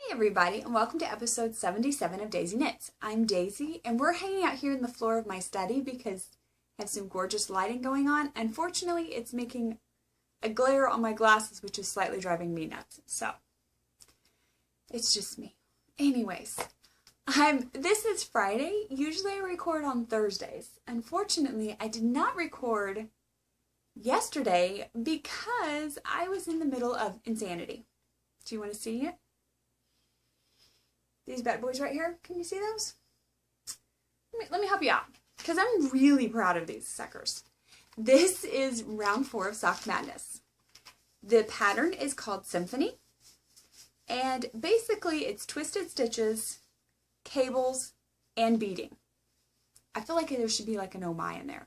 Hey everybody, and welcome to episode 77 of Daisy Knits. I'm Daisy, and we're hanging out here in the floor of my study because I have some gorgeous lighting going on. Unfortunately, it's making a glare on my glasses, which is slightly driving me nuts. So, it's just me. Anyways, this is Friday. Usually I record on Thursdays. Unfortunately, I did not record yesterday because I was in the middle of insanity. Do you want to see it? These bad boys right here, can you see those? Let me help you out, because I'm really proud of these suckers. This is round 4 of Sock Madness. The pattern is called Symphony, and basically it's twisted stitches, cables, and beading. I feel like there should be like an oh my in there.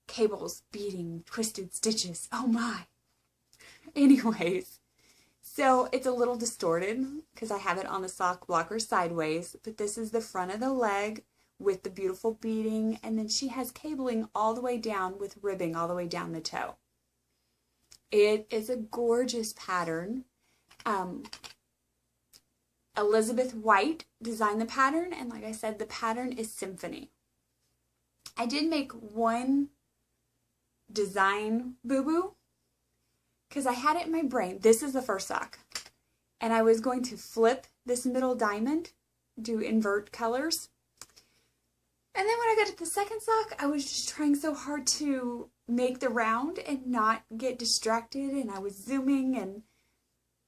Cables, beading, twisted stitches, oh my. Anyways. So it's a little distorted because I have it on the sock blocker sideways, but this is the front of the leg with the beautiful beading, and then she has cabling all the way down with ribbing all the way down the toe. It is a gorgeous pattern. Elizabeth White designed the pattern, and like I said, the pattern is Symphony. I did make one design boo-boo, because I had it in my brain. This is the first sock. And I was going to flip this middle diamond, do invert colors. And then when I got to the second sock, I was just trying so hard to make the round and not get distracted. And I was zooming and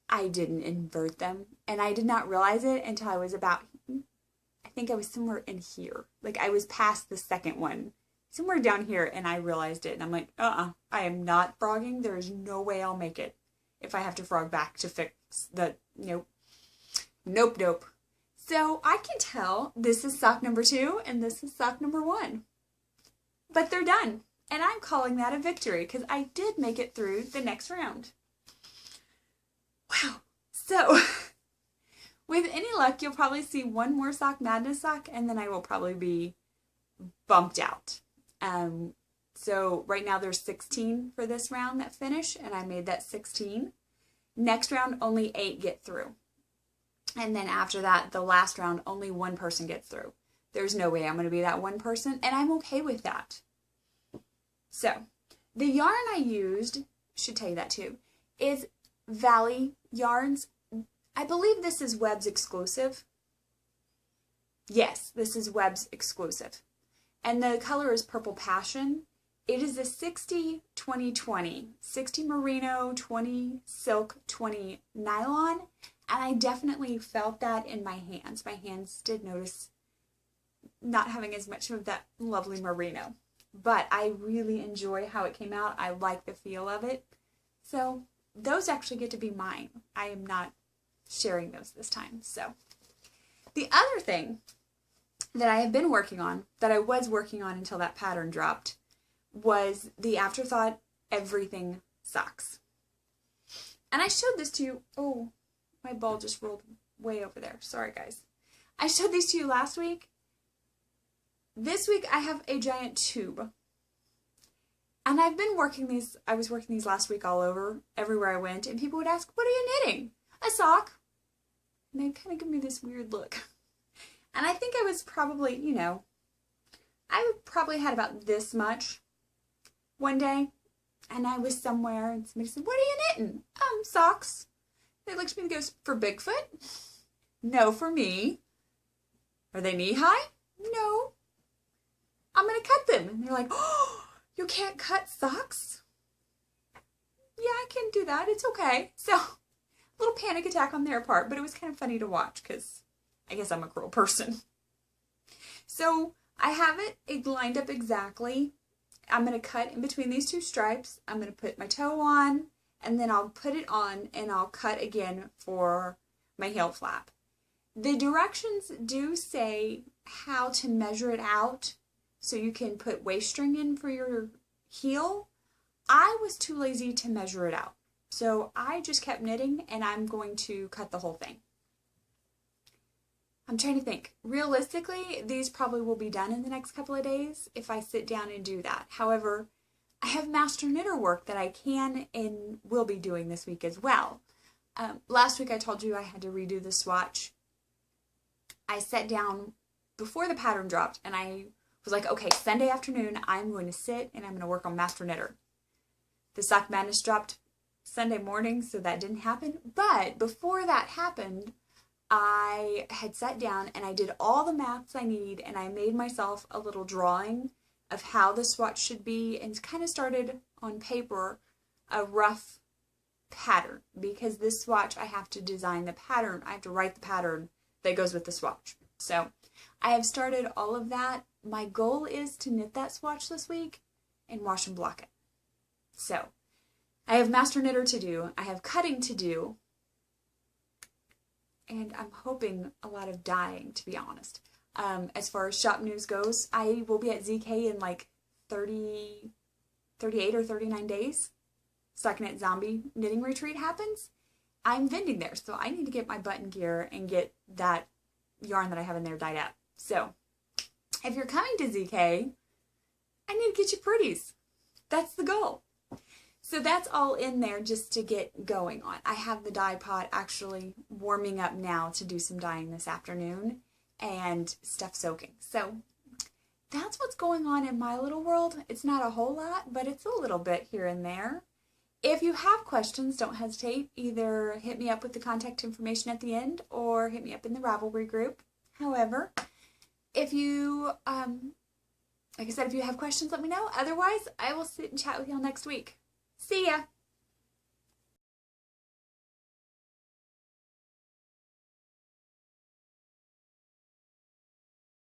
I didn't invert them. And I did not realize it until I was about, I think I was somewhere in here. Like I was past the second one. Somewhere down here, and I realized it, and I'm like, I am not frogging. There is no way I'll make it if I have to frog back to fix the, nope. So I can tell this is sock number 2, and this is sock number 1. But they're done, and I'm calling that a victory, because I did make it through the next round. Wow. So, with any luck, you'll probably see one more Sock Madness sock, and then I will probably be bumped out. So right now there's 16 for this round that finish, and I made that 16. Next round, only 8 get through. And then after that, the last round, only 1 person gets through. There's no way I'm going to be that one person, and I'm okay with that. So, the yarn I used, should tell you that too, is Valley Yarns. I believe this is Web's exclusive. Yes, this is Web's exclusive. And the color is Purple Passion. It is a 60-20-20. 60 merino, 20 silk, 20 nylon. And I definitely felt that in my hands. My hands did notice not having as much of that lovely merino. But I really enjoy how it came out. I like the feel of it. So those actually get to be mine. I am not sharing those this time. So the other thing that I have been working on, that I was working on until that pattern dropped, was the Afterthought Everything Socks. And I showed this to you, oh, my ball just rolled way over there. Sorry, guys. I showed these to you last week. This week I have a giant tube. And I've been working these, I was working these last week all over, everywhere I went, and people would ask, what are you knitting? A sock. And they'd kind of give me this weird look. And I think I was probably, I probably had about this much one day. And I was somewhere and somebody said, what are you knitting? Socks. They looked at me and goes, for Bigfoot? No, for me. Are they knee high? No. I'm going to cut them. And they're like, oh, you can't cut socks? Yeah, I can do that. It's okay. So, a little panic attack on their part, but it was kind of funny to watch because I guess I'm a cruel person. So I have it lined up exactly. I'm going to cut in between these 2 stripes. I'm going to put my toe on, and then I'll put it on, and I'll cut again for my heel flap. The directions do say how to measure it out so you can put waist string in for your heel. I was too lazy to measure it out. So I just kept knitting, and I'm going to cut the whole thing. I'm trying to think. Realistically, these probably will be done in the next couple of days if I sit down and do that. However, I have master knitter work that I can and will be doing this week as well. Last week I told you I had to redo the swatch. I sat down before the pattern dropped and I was like, okay, Sunday afternoon I'm going to sit and I'm going to work on Master Knitter. The Sock Madness dropped Sunday morning, so that didn't happen. But before that happened, I had sat down and I did all the maths I need and I made myself a little drawing of how the swatch should be and kind of started on paper a rough pattern, because this swatch I have to design the pattern, I have to write the pattern that goes with the swatch. So I have started all of that. My goal is to knit that swatch this week and wash and block it. So I have Master Knitter to do, I have cutting to do, and I'm hoping a lot of dyeing, to be honest. As far as shop news goes, I will be at ZK in like 38 or 39 days. Stockinette Zombie Knitting Retreat happens. I'm vending there, so I need to get my button gear and get that yarn that I have in there dyed up. So if you're coming to ZK, I need to get you pretties. That's the goal. So that's all in there just to get going on. I have the dye pot actually warming up now to do some dyeing this afternoon and stuff soaking. So that's what's going on in my little world. It's not a whole lot, but it's a little bit here and there. If you have questions, don't hesitate. Either hit me up with the contact information at the end or hit me up in the Ravelry group. However, if you, like I said, if you have questions, let me know. Otherwise, I will sit and chat with y'all next week. See ya!